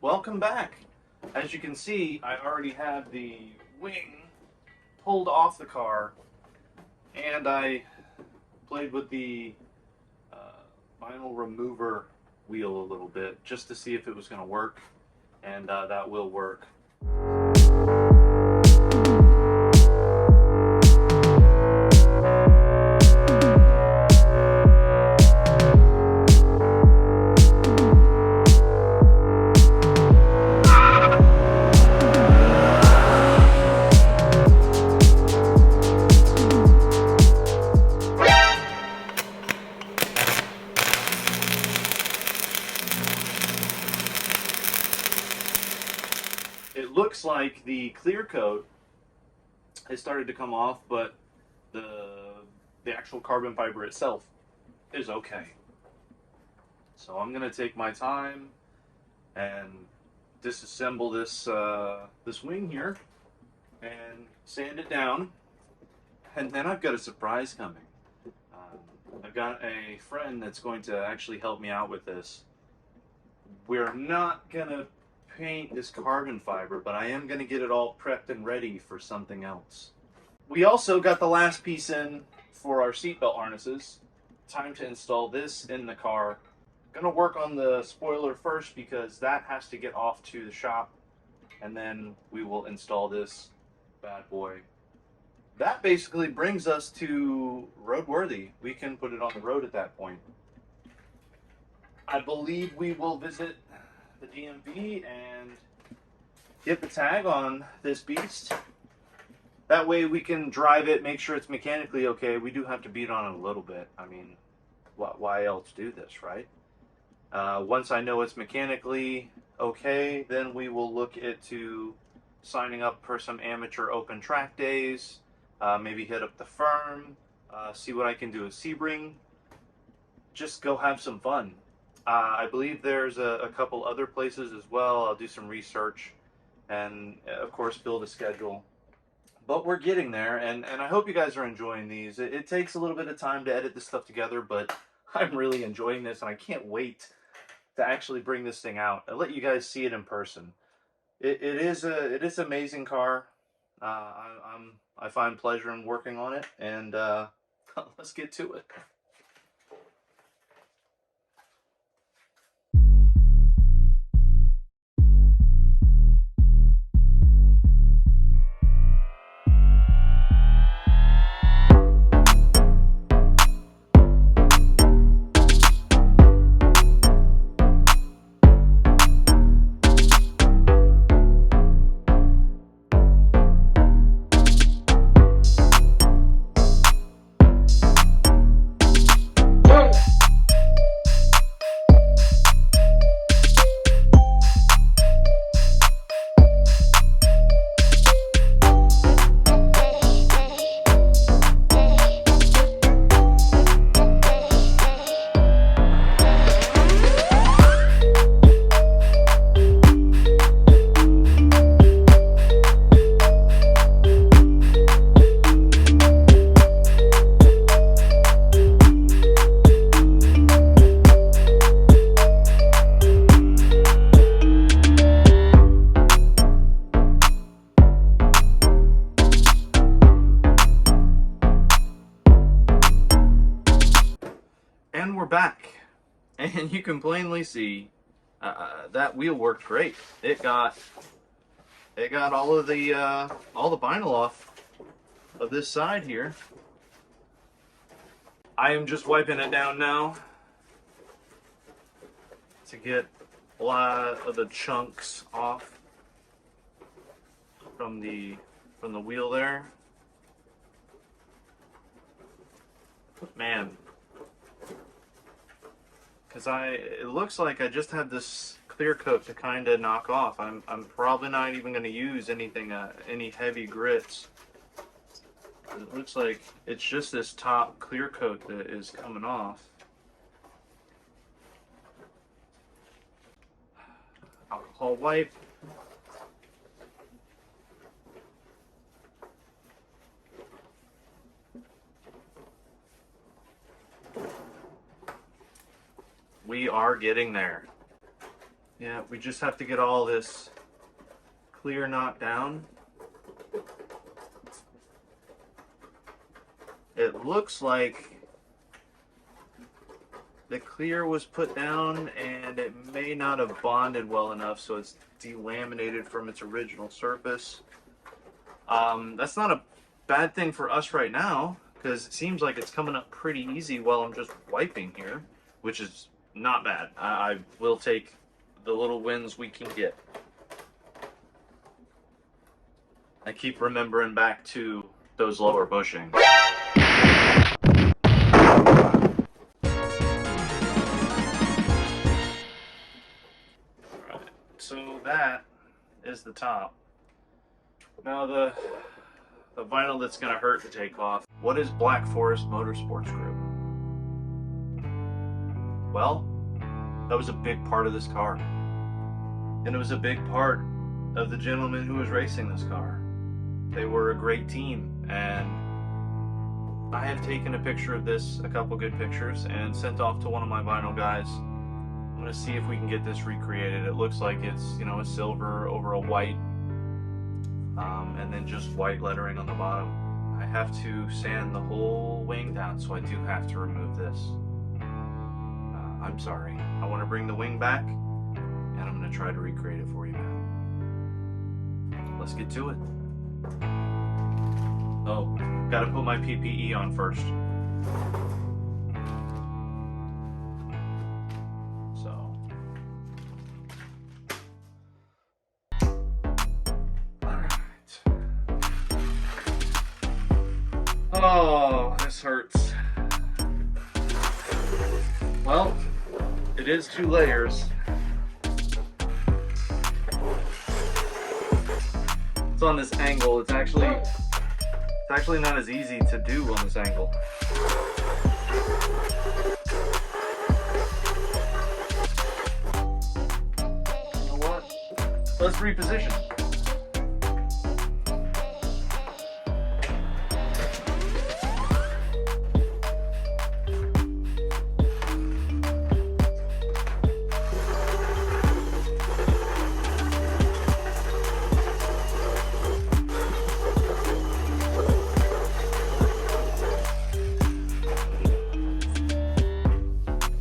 Welcome back. As you can see, I already have the wing pulled off the car, and I played with the vinyl remover wheel a little bit just to see if it was going to work, and that will work. It looks like the clear coat has started to come off, but the actual carbon fiber itself is okay. So I'm gonna take my time and disassemble this this wing here and sand it down, and then I've got a surprise coming. I've got a friend that's going to actually help me out with this. We're not gonna paint this carbon fiber, but I am going to get it all prepped and ready for something else. We also got the last piece in for our seatbelt harnesses. Time to install this in the car. I'm going to work on the spoiler first because that has to get off to the shop, and then we will install this bad boy. That basically brings us to roadworthy. We can put it on the road at that point. I believe we will visit the DMV and get the tag on this beast. That way we can drive it, make sure it's mechanically okay. We do have to beat on it a little bit. I mean, why else do this, right? Once I know it's mechanically okay, then we will look into signing up for some amateur open track days, maybe hit up the firm, see what I can do with Sebring. Just go have some fun. I believe there's a couple other places as well. I'll do some research and, of course, build a schedule. But we're getting there, and I hope you guys are enjoying these. It takes a little bit of time to edit this stuff together, but I'm really enjoying this, and I can't wait to actually bring this thing out and let you guys see it in person. It is an amazing car. I find pleasure in working on it, and let's get to it. And we're back, and you can plainly see that wheel worked great. It got all of the vinyl off of this side here. I am just wiping it down now to get a lot of the chunks off from the wheel there. Man. Because it looks like I just have this clear coat to kind of knock off. I'm probably not even going to use anything, any heavy grits. It looks like it's just this top clear coat that is coming off. Alcohol wipe. We are getting there. Yeah, we just have to get all this clear knocked down. It looks like the clear was put down and it may not have bonded well enough, so it's delaminated from its original surface. That's not a bad thing for us right now, because it seems like it's coming up pretty easy while I'm just wiping here, which is not bad. I will take the little wins we can get. I keep remembering back to those lower bushings. Alright, so that is the top. Now the vinyl that's going to hurt to take off. What is Black Forest Motorsports Group? Well, that was a big part of this car. And it was a big part of the gentleman who was racing this car. They were a great team, and I have taken a picture of this, a couple good pictures, and sent off to one of my vinyl guys. I'm going to see if we can get this recreated. It looks like it's, you know, a silver over a white, and then just white lettering on the bottom. I have to sand the whole wing down, so I do have to remove this. I'm sorry. I want to bring the wing back, and I'm going to try to recreate it for you now. Let's get to it. Oh, gotta put my PPE on first. So. Alright. Oh, this hurts. Well, it is 2 layers. It's on this angle. It's actually not as easy to do on this angle. You know what? Let's reposition.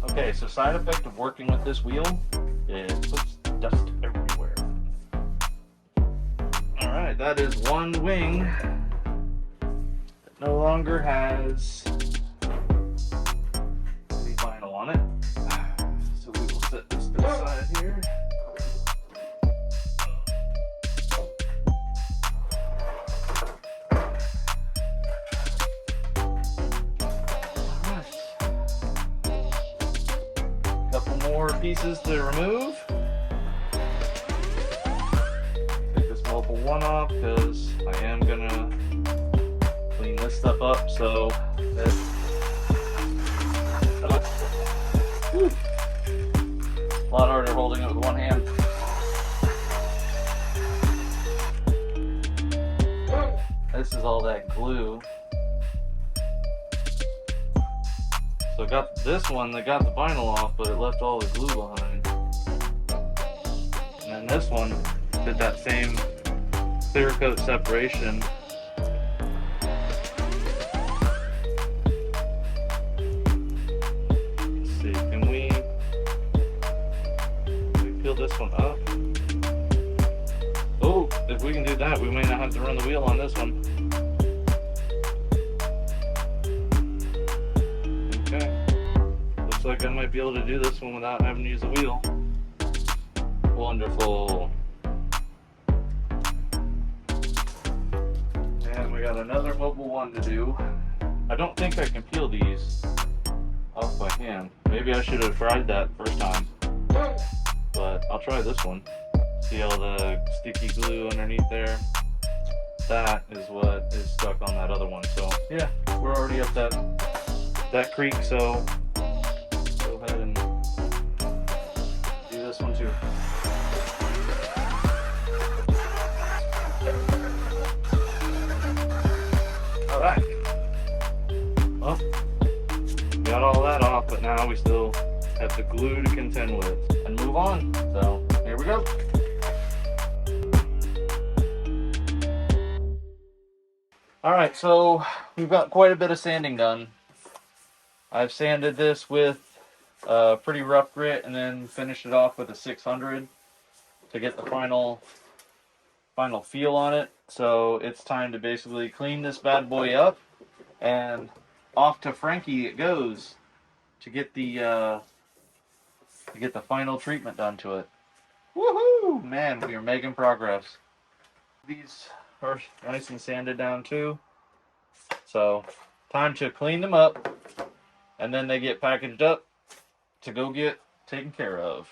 Okay, so side effect of working with this wheel is it puts dust everywhere. Alright, that is one wing that no longer has any vinyl on it. So we will set this to the side here. More pieces to remove. Take this mobile one off because I am gonna clean this stuff up so that a lot harder holding it with one hand. This is all that glue. So I got this one that got the vinyl off, but it left all the glue behind. And then this one did that same clear coat separation. Let's see, can we peel this one up? Oh, if we can do that, we may not have to run the wheel on this one. Looks like I might be able to do this one without having to use the wheel. Wonderful. And we got another mobile one to do. I don't think I can peel these off by hand. Maybe I should have tried that first time. But I'll try this one. See all the sticky glue underneath there? That is what is stuck on that other one. So yeah, we're already up that creek, so go ahead and do this one too. Alright. Well, got all that off, but now we still have the glue to contend with and move on. So go. Alright, so we've got quite a bit of sanding done. I've sanded this with a pretty rough grit and then finished it off with a 600 to get the final feel on it. So it's time to basically clean this bad boy up, and off to Frankie it goes to get the final treatment done to it. Woohoo! Man, we are making progress. These are nice and sanded down too. So time to clean them up, and then they get packaged up to go get taken care of.